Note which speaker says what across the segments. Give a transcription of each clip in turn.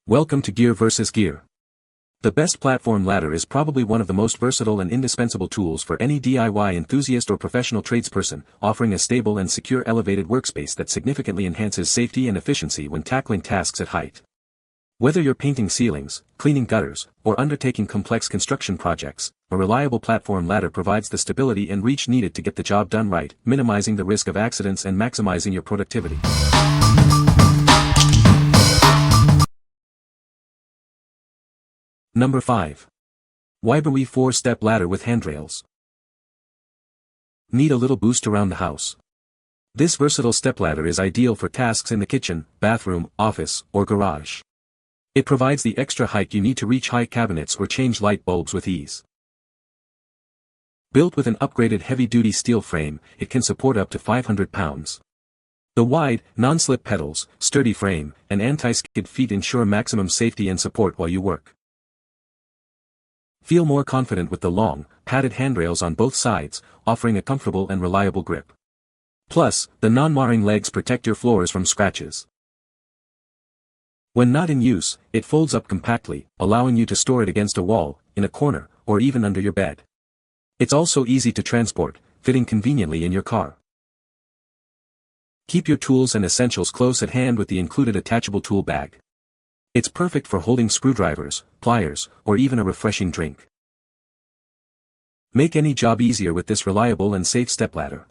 Speaker 1: Welcome to Gear vs. Gear. The best platform ladder is probably one of the most versatile and indispensable tools for any DIY enthusiast or professional tradesperson, offering a stable and secure elevated workspace that significantly enhances safety and efficiency when tackling tasks at height. Whether you're painting ceilings, cleaning gutters, or undertaking complex construction projects, a reliable platform ladder provides the stability and reach needed to get the job done right, minimizing the risk of accidents and maximizing your productivity. Number 5. Wiberwi 4-step ladder with handrails. Need a little boost around the house? This versatile stepladder is ideal for tasks in the kitchen, bathroom, office, or garage. It provides the extra height you need to reach high cabinets or change light bulbs with ease. Built with an upgraded heavy-duty steel frame, it can support up to 500 pounds. The wide, non-slip pedals, sturdy frame, and anti-skid feet ensure maximum safety and support while you work. Feel more confident with the long, padded handrails on both sides, offering a comfortable and reliable grip. Plus, the non-marring legs protect your floors from scratches. When not in use, it folds up compactly, allowing you to store it against a wall, in a corner, or even under your bed. It's also easy to transport, fitting conveniently in your car. Keep your tools and essentials close at hand with the included attachable tool bag. It's perfect for holding screwdrivers, pliers, or even a refreshing drink. Make any job easier with this reliable and safe stepladder.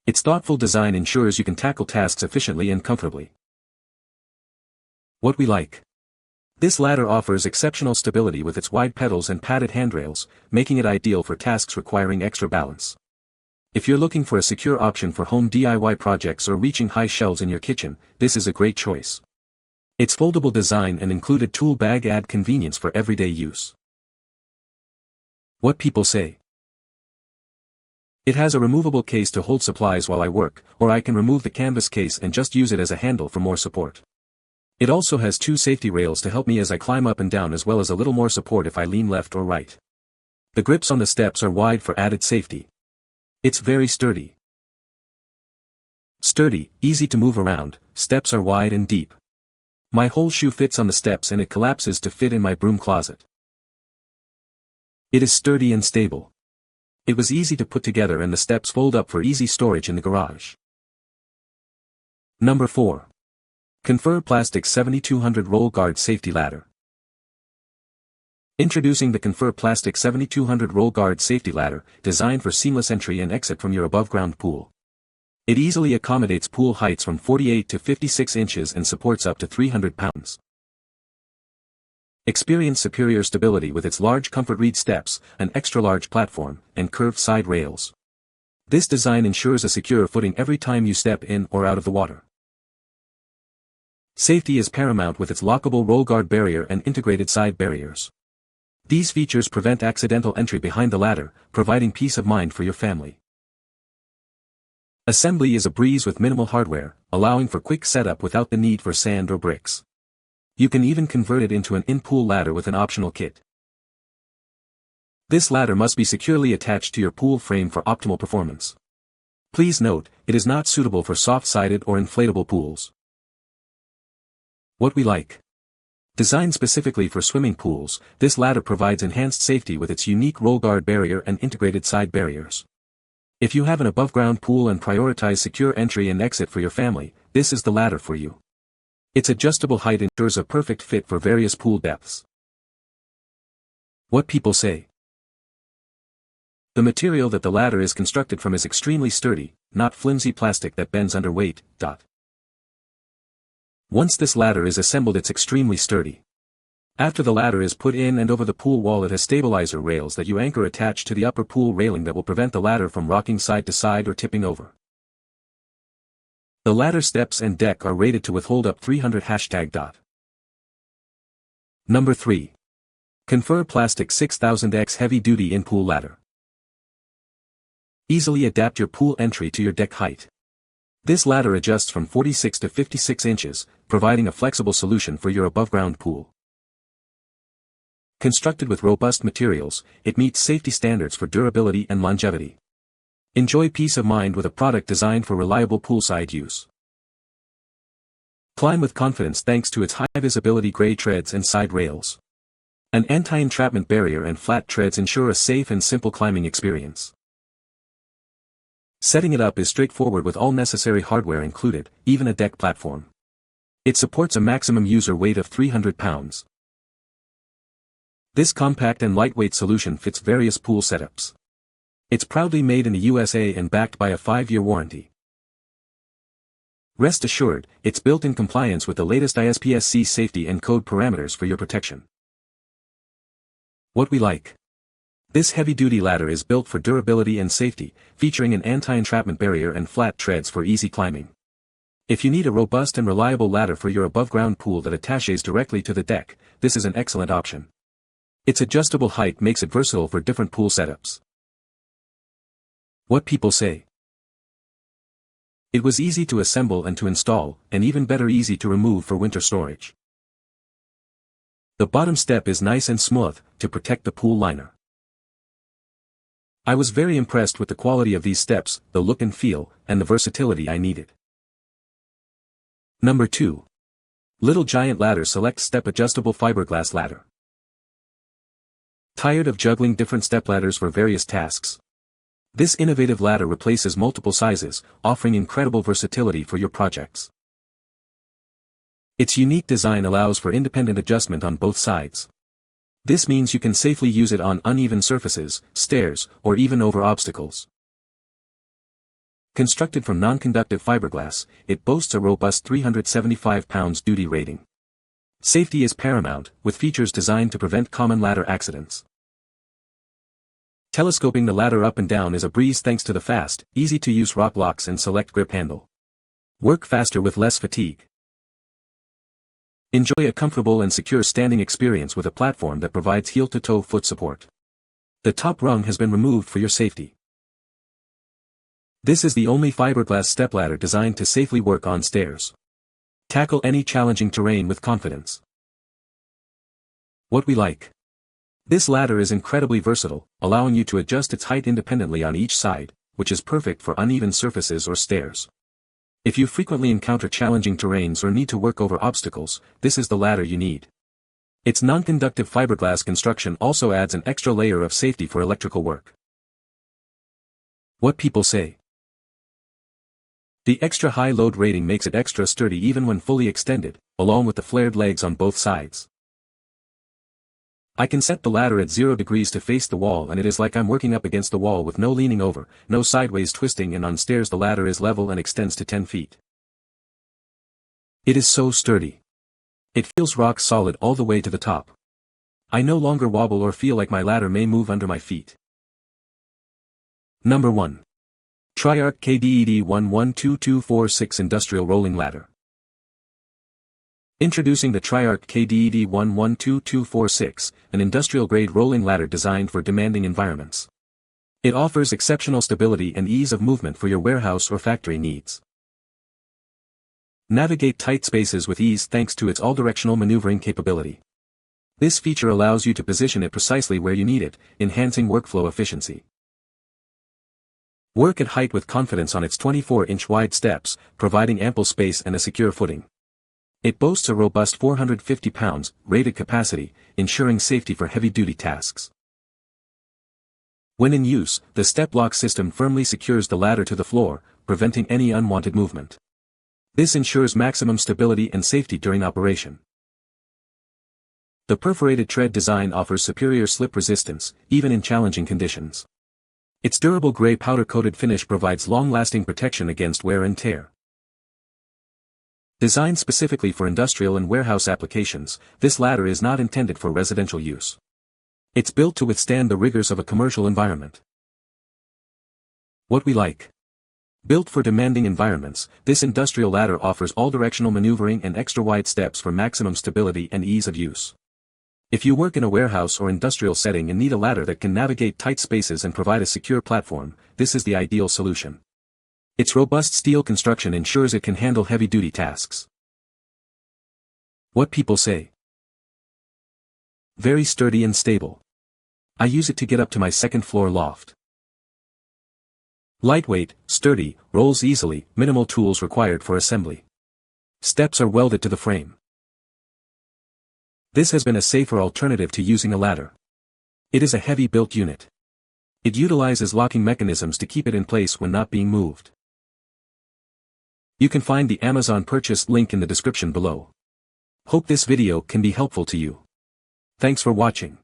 Speaker 1: Its thoughtful design ensures you can tackle tasks efficiently and comfortably. What we like. This ladder offers exceptional stability with its wide pedals and padded handrails, making it ideal for tasks requiring extra balance. If you're looking for a secure option for home DIY projects or reaching high shelves in your kitchen, this is a great choice. Its foldable design and included tool bag add convenience for everyday use. What people say. It has a removable case to hold supplies while I work, or I can remove the canvas case and just use it as a handle for more support. It also has 2 safety rails to help me as I climb up and down, as well as a little more support if I lean left or right. The grips on the steps are wide for added safety. It's very sturdy. Sturdy, easy to move around, steps are wide and deep. My whole shoe fits on the steps and it collapses to fit in my broom closet. It is sturdy and stable. It was easy to put together and the steps fold up for easy storage in the garage. Number 4. Confer Plastic 7200 Roll Guard Safety Ladder. Introducing the Confer Plastic 7200 Roll Guard Safety Ladder, designed for seamless entry and exit from your above-ground pool. It easily accommodates pool heights from 48 to 56 inches and supports up to 300 pounds. Experience superior stability with its large comfort reed steps, an extra-large platform, and curved side rails. This design ensures a secure footing every time you step in or out of the water. Safety is paramount with its lockable roll guard barrier and integrated side barriers. These features prevent accidental entry behind the ladder, providing peace of mind for your family. Assembly is a breeze with minimal hardware, allowing for quick setup without the need for sand or bricks. You can even convert it into an in-pool ladder with an optional kit. This ladder must be securely attached to your pool frame for optimal performance. Please note, it is not suitable for soft-sided or inflatable pools. What we like. Designed specifically for swimming pools, this ladder provides enhanced safety with its unique roll guard barrier and integrated side barriers. If you have an above-ground pool and prioritize secure entry and exit for your family, this is the ladder for you. Its adjustable height ensures a perfect fit for various pool depths. What people say. The material that the ladder is constructed from is extremely sturdy, not flimsy plastic that bends under weight. Once this ladder is assembled, it's extremely sturdy. After the ladder is put in and over the pool wall, it has stabilizer rails that you anchor attached to the upper pool railing that will prevent the ladder from rocking side to side or tipping over. The ladder steps and deck are rated to withhold up 300 #. Number 3. Confer Plastic 6000X Heavy Duty In-Pool Ladder. Easily adapt your pool entry to your deck height. This ladder adjusts from 46 to 56 inches, providing a flexible solution for your above-ground pool. Constructed with robust materials, it meets safety standards for durability and longevity. Enjoy peace of mind with a product designed for reliable poolside use. Climb with confidence thanks to its high-visibility gray treads and side rails. An anti-entrapment barrier and flat treads ensure a safe and simple climbing experience. Setting it up is straightforward with all necessary hardware included, even a deck platform. It supports a maximum user weight of 300 pounds. This compact and lightweight solution fits various pool setups. It's proudly made in the USA and backed by a 5-year warranty. Rest assured, it's built in compliance with the latest ISPSC safety and code parameters for your protection. What we like. This heavy-duty ladder is built for durability and safety, featuring an anti-entrapment barrier and flat treads for easy climbing. If you need a robust and reliable ladder for your above-ground pool that attaches directly to the deck, this is an excellent option. Its adjustable height makes it versatile for different pool setups. What people say. It was easy to assemble and to install, and even better easy to remove for winter storage. The bottom step is nice and smooth, to protect the pool liner. I was very impressed with the quality of these steps, the look and feel, and the versatility I needed. Number 2. Little Giant Ladder Select Step Adjustable Fiberglass Ladder. Tired of juggling different stepladders for various tasks? This innovative ladder replaces multiple sizes, offering incredible versatility for your projects. Its unique design allows for independent adjustment on both sides. This means you can safely use it on uneven surfaces, stairs, or even over obstacles. Constructed from non-conductive fiberglass, it boasts a robust 375 pounds duty rating. Safety is paramount, with features designed to prevent common ladder accidents. Telescoping the ladder up and down is a breeze thanks to the fast, easy-to-use rock locks and select grip handle. Work faster with less fatigue. Enjoy a comfortable and secure standing experience with a platform that provides heel-to-toe foot support. The top rung has been removed for your safety. This is the only fiberglass stepladder designed to safely work on stairs. Tackle any challenging terrain with confidence. What we like. This ladder is incredibly versatile, allowing you to adjust its height independently on each side, which is perfect for uneven surfaces or stairs. If you frequently encounter challenging terrains or need to work over obstacles, this is the ladder you need. Its non-conductive fiberglass construction also adds an extra layer of safety for electrical work. What people say. The extra high load rating makes it extra sturdy even when fully extended, along with the flared legs on both sides. I can set the ladder at 0 degrees to face the wall and it is like I'm working up against the wall with no leaning over, no sideways twisting, and on stairs the ladder is level and extends to 10 feet. It is so sturdy. It feels rock solid all the way to the top. I no longer wobble or feel like my ladder may move under my feet. Number 1. Triarch KDED 112246 Industrial Rolling Ladder. Introducing the Triarch KDED 112246, an industrial-grade rolling ladder designed for demanding environments. It offers exceptional stability and ease of movement for your warehouse or factory needs. Navigate tight spaces with ease thanks to its all-directional maneuvering capability. This feature allows you to position it precisely where you need it, enhancing workflow efficiency. Work at height with confidence on its 24-inch wide steps, providing ample space and a secure footing. It boasts a robust 450 pounds rated capacity, ensuring safety for heavy-duty tasks. When in use, the step lock system firmly secures the ladder to the floor, preventing any unwanted movement. This ensures maximum stability and safety during operation. The perforated tread design offers superior slip resistance, even in challenging conditions. Its durable gray powder-coated finish provides long-lasting protection against wear and tear. Designed specifically for industrial and warehouse applications, this ladder is not intended for residential use. It's built to withstand the rigors of a commercial environment. What we like. Built for demanding environments, this industrial ladder offers all-directional maneuvering and extra-wide steps for maximum stability and ease of use. If you work in a warehouse or industrial setting and need a ladder that can navigate tight spaces and provide a secure platform, this is the ideal solution. Its robust steel construction ensures it can handle heavy-duty tasks. What people say. Very sturdy and stable. I use it to get up to my second-floor loft. Lightweight, sturdy, rolls easily, minimal tools required for assembly. Steps are welded to the frame. This has been a safer alternative to using a ladder. It is a heavy built unit. It utilizes locking mechanisms to keep it in place when not being moved. You can find the Amazon purchase link in the description below. Hope this video can be helpful to you. Thanks for watching.